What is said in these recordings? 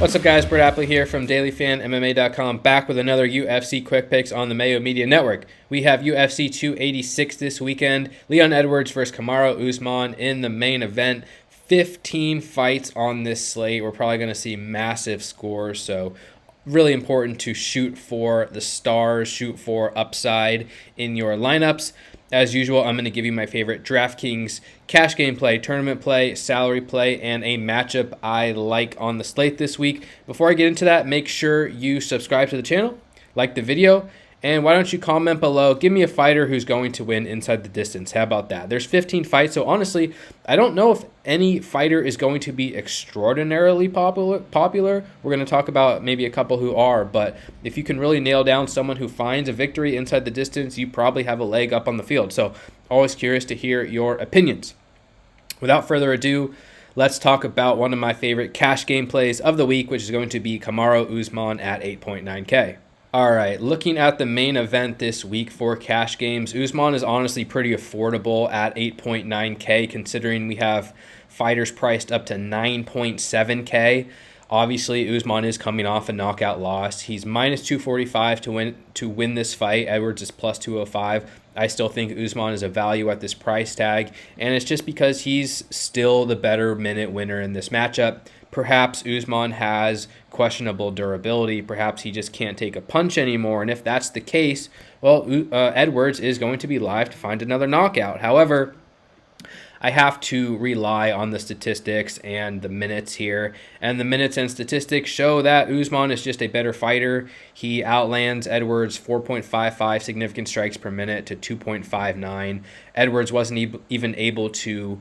What's up, guys? Brett Appley here from DailyFanMMA.com, back with another UFC Quick Picks on the Mayo Media Network. We have UFC 286 this weekend. Leon Edwards versus Kamaru Usman in the main event. 15 fights on this slate. We're probably going to see massive scores, so really important to shoot for the stars, shoot for upside in your lineups. As usual, I'm going to give you my favorite DraftKings cash game play, tournament play, salary play, and a matchup I like on the slate this week. Before I get into that, make sure you subscribe to the channel, like the video, and why don't you comment below? Give me a fighter who's going to win inside the distance. How about that? There's 15 fights, so honestly, I don't know if any fighter is going to be extraordinarily popular. We're going to talk about maybe a couple who are, but if you can really nail down someone who finds a victory inside the distance, you probably have a leg up on the field. So always curious to hear your opinions. Without further ado, let's talk about one of my favorite cash game plays of the week, which is going to be Kamaru Usman at 8.9K. All right, looking at the main event this week for cash games, Usman is honestly pretty affordable at 8.9K, considering we have fighters priced up to 9.7K. Obviously, Usman is coming off a knockout loss. He's minus 245 to win this fight. Edwards is plus 205. I still think Usman is a value at this price tag, and it's just because he's still the better minute winner in this matchup. Perhaps Usman has questionable durability. Perhaps he just can't take a punch anymore. And if that's the case, well, Edwards is going to be live to find another knockout. However, I have to rely on the statistics and the minutes here. And the minutes and statistics show that Usman is just a better fighter. He outlands Edwards 4.55 significant strikes per minute to 2.59. Edwards wasn't even able to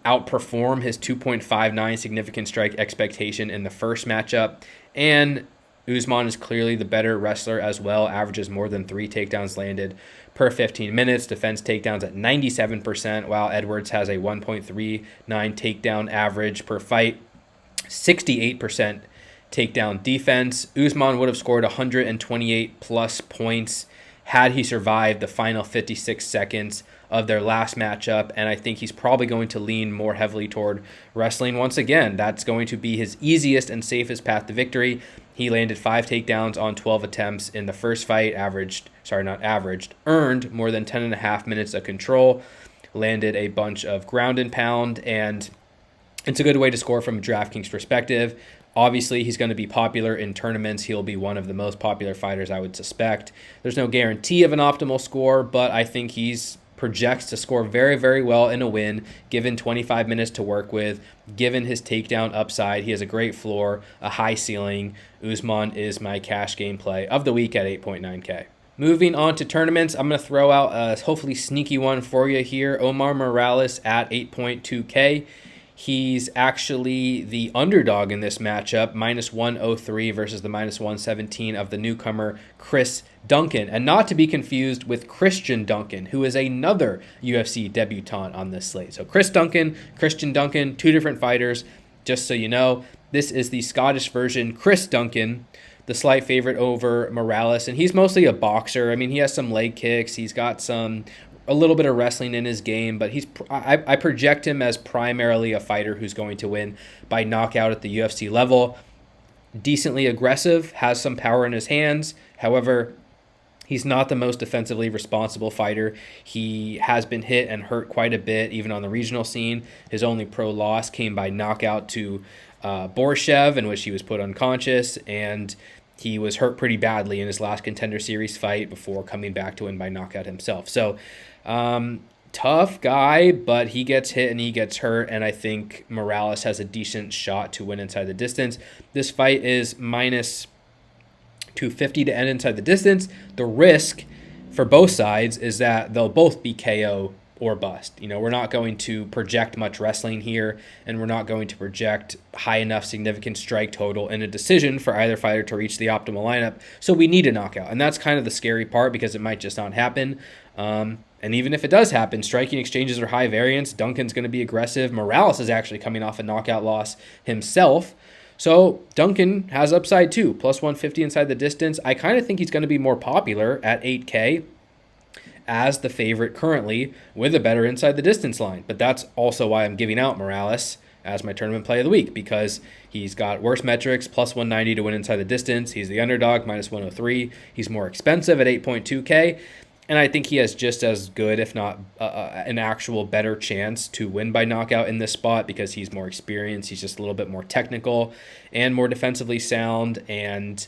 outperform his 2.59 significant strike expectation in the first matchup. And Usman is clearly the better wrestler as well, averages more than 3 takedowns landed per 15 minutes, defense takedowns at 97%, while Edwards has a 1.39 takedown average per fight, 68% takedown defense. Usman would have scored 128 plus points had he survived the final 56 seconds of their last matchup, and I think he's probably going to lean more heavily toward wrestling once again. That's going to be his easiest and safest path to victory. He landed 5 takedowns on 12 attempts in the first fight, earned more than 10.5 minutes of control, landed a bunch of ground and pound, and it's a good way to score from a DraftKings perspective. Obviously, he's going to be popular in tournaments. He'll be one of the most popular fighters, I would suspect. There's no guarantee of an optimal score, but I think he's projects to score very, very well in a win, given 25 minutes to work with, given his takedown upside. He has a great floor, a high ceiling. Usman is my cash game play of the week at 8.9K. Moving on to tournaments, I'm going to throw out a hopefully sneaky one for you here. Omar Morales at 8.2K. He's actually the underdog in this matchup, minus 103 versus the minus 117 of the newcomer Chris Duncan. And not to be confused with Christian Duncan, who is another UFC debutant on this slate. So Christian Duncan, 2 different fighters. Just so you know, this is the Scottish version, Chris Duncan, the slight favorite over Morales. And he's mostly a boxer. I mean, he has some leg kicks. He's got a little bit of wrestling in his game, but I project him as primarily a fighter who's going to win by knockout at the UFC level. Decently aggressive, has some power in his hands. However, he's not the most defensively responsible fighter. He has been hit and hurt quite a bit, even on the regional scene. His only pro loss came by knockout to Borshev, in which he was put unconscious, and he was hurt pretty badly in his last Contender Series fight before coming back to win by knockout himself. So, tough guy, but he gets hit and he gets hurt, and I think Morales has a decent shot to win inside the distance. This fight is minus 250 to end inside the distance. The risk for both sides is that they'll both be KO or bust. You know, we're not going to project much wrestling here, and we're not going to project high enough significant strike total in a decision for either fighter to reach the optimal lineup. So we need a knockout, and that's kind of the scary part because it might just not happen. And even if it does happen, striking exchanges are high variance. Duncan's going to be aggressive. Morales is actually coming off a knockout loss himself. So Duncan has upside too, plus 150 inside the distance. I kind of think he's going to be more popular at 8K as the favorite currently with a better inside the distance line. But that's also why I'm giving out Morales as my tournament play of the week because he's got worse metrics, plus 190 to win inside the distance. He's the underdog, minus 103. He's more expensive at 8.2K. And I think he has just as good, if not an actual better chance to win by knockout in this spot because he's more experienced. He's just a little bit more technical and more defensively sound and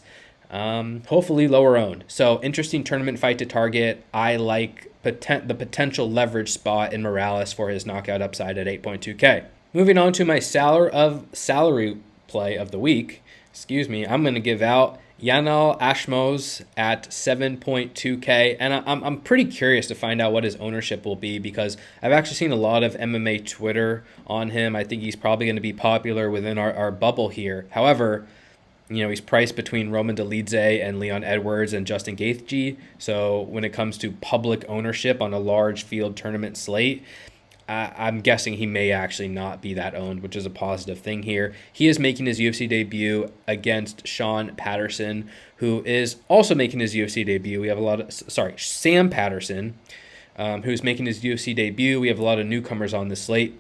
hopefully lower owned. So interesting tournament fight to target. I like the potential leverage spot in Morales for his knockout upside at 8.2K. Moving on to my salary play of the week. I'm going to give out Yanal Ashmos at 7.2K, and I'm pretty curious to find out what his ownership will be because I've actually seen a lot of MMA Twitter on him. I think he's probably going to be popular within our bubble here. However, he's priced between Roman Dolidze and Leon Edwards and Justin Gaethje. So when it comes to public ownership on a large field tournament slate, I'm guessing he may actually not be that owned, which is a positive thing here. He is making his UFC debut against Sean Patterson, who is also making his UFC debut. We have Sam Patterson, who's making his UFC debut. We have a lot of newcomers on this slate.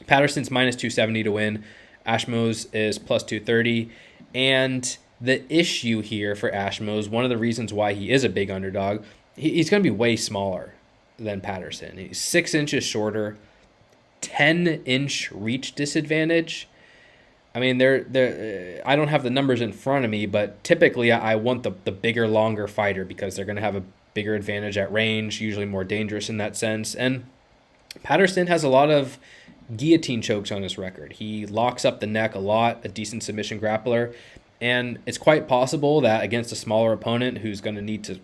Patterson's minus 270 to win. Ashmos is plus 230. And the issue here for Ashmos, one of the reasons why he is a big underdog, he's going to be way smaller than Patterson. He's 6 inches shorter, 10-inch reach disadvantage. I mean, I don't have the numbers in front of me, but typically I want the bigger, longer fighter because they're going to have a bigger advantage at range, usually more dangerous in that sense. And Patterson has a lot of guillotine chokes on his record. He locks up the neck a lot, a decent submission grappler, and it's quite possible that against a smaller opponent who's going to need to,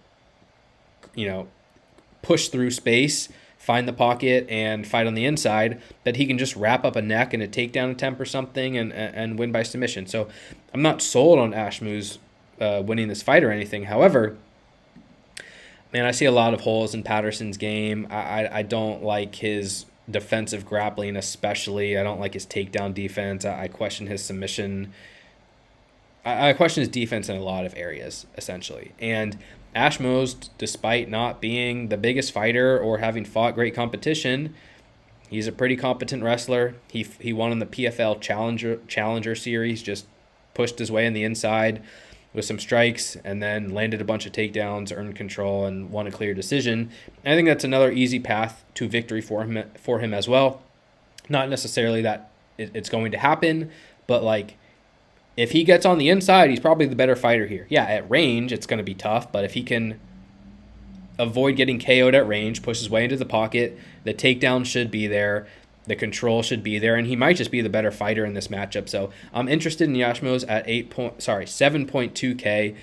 push through space, find the pocket, and fight on the inside, that he can just wrap up a neck and a takedown attempt or something and win by submission. So I'm not sold on Ashmos winning this fight or anything. However, man, I see a lot of holes in Patterson's game. I don't like his defensive grappling especially. I don't like his takedown defense. I question his submission. I question his defense in a lot of areas, essentially. And Ashmos, despite not being the biggest fighter or having fought great competition, he's a pretty competent wrestler. He won in the PFL Challenger Series, just pushed his way in the inside with some strikes and then landed a bunch of takedowns, earned control, and won a clear decision. And I think that's another easy path to victory for him as well. Not necessarily that it's going to happen, but if he gets on the inside, he's probably the better fighter here. Yeah, at range, it's going to be tough, but if he can avoid getting KO'd at range, push his way into the pocket, the takedown should be there, the control should be there, and he might just be the better fighter in this matchup. So I'm interested in Ashmos at 7.2K,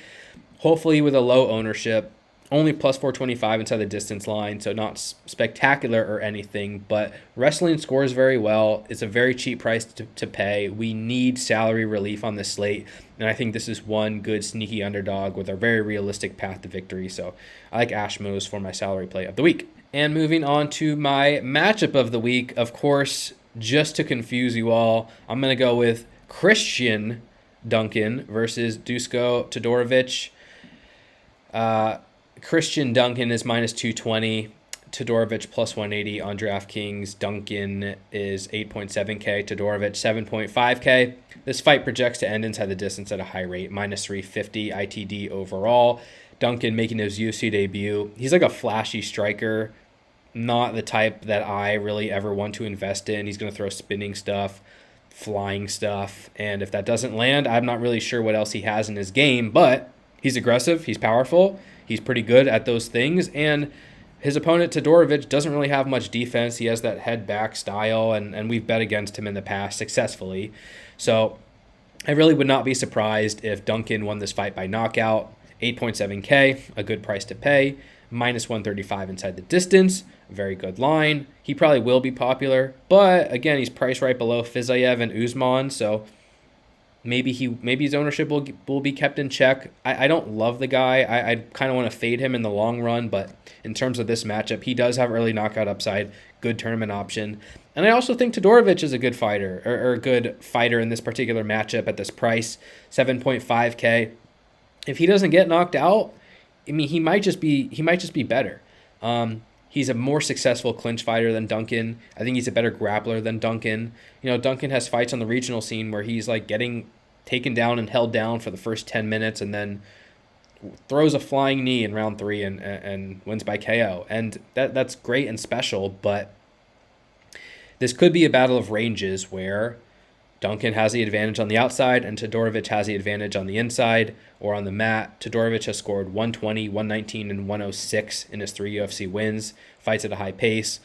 hopefully with a low ownership, only plus 425 inside the distance line, so not spectacular or anything, but wrestling scores very well. It's a very cheap price to pay. We need salary relief on this slate, and I think this is one good sneaky underdog with a very realistic path to victory. So I like Ashmos for my salary play of the week. And moving on to my matchup of the week, of course, just to confuse you all, I'm going to go with Christian Duncan versus Dusko Todorovic. Christian Duncan is minus 220, Todorovic plus 180 on DraftKings. Duncan is 8.7K, Todorovic 7.5K. This fight projects to end inside the distance at a high rate, minus 350 ITD overall. Duncan making his UFC debut. He's like a flashy striker, not the type that I really ever want to invest in. He's going to throw spinning stuff, flying stuff, and if that doesn't land, I'm not really sure what else he has in his game, but he's aggressive, he's powerful, he's pretty good at those things, and his opponent, Todorovic, doesn't really have much defense. He has that head-back style, and we've bet against him in the past successfully. So I really would not be surprised if Duncan won this fight by knockout. 8.7K, a good price to pay. Minus 135 inside the distance, very good line. He probably will be popular, but again, he's priced right below Fiziev and Usman, so maybe his ownership will be kept in check. I don't love the guy. I kind of want to fade him in the long run, but in terms of this matchup, he does have early knockout upside, good tournament option. And I also think Todorovic is a good fighter, or a good fighter in this particular matchup at this price, 7.5K. If he doesn't get knocked out, I mean, he might just be better. He's a more successful clinch fighter than Duncan. I think he's a better grappler than Duncan. Duncan has fights on the regional scene where he's like getting taken down and held down for the first 10 minutes and then throws a flying knee in round 3 and wins by KO. And that's great and special, but this could be a battle of ranges where Duncan has the advantage on the outside and Todorovic has the advantage on the inside or on the mat. Todorovic has scored 120, 119, and 106 in his 3 UFC wins, fights at a high pace,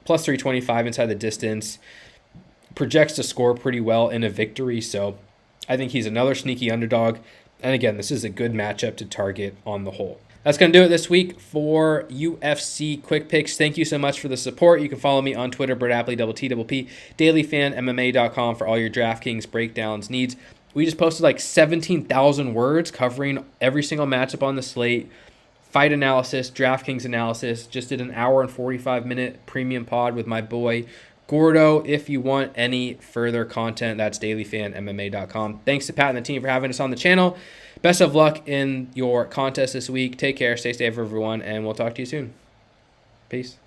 plus 325 inside the distance, projects to score pretty well in a victory, so I think he's another sneaky underdog. And again, this is a good matchup to target on the whole. That's going to do it this week for UFC Quick Picks. Thank you so much for the support. You can follow me on Twitter, Appley, TTPP, dailyfanmma.com for all your DraftKings breakdowns needs. We just posted like 17,000 words covering every single matchup on the slate, fight analysis, DraftKings analysis. Just did an hour and 45-minute premium pod with my boy Gordo. If you want any further content, that's dailyfanmma.com. Thanks to Pat and the team for having us on the channel. Best of luck in your contest this week. Take care. Stay safe, everyone, and we'll talk to you soon. Peace.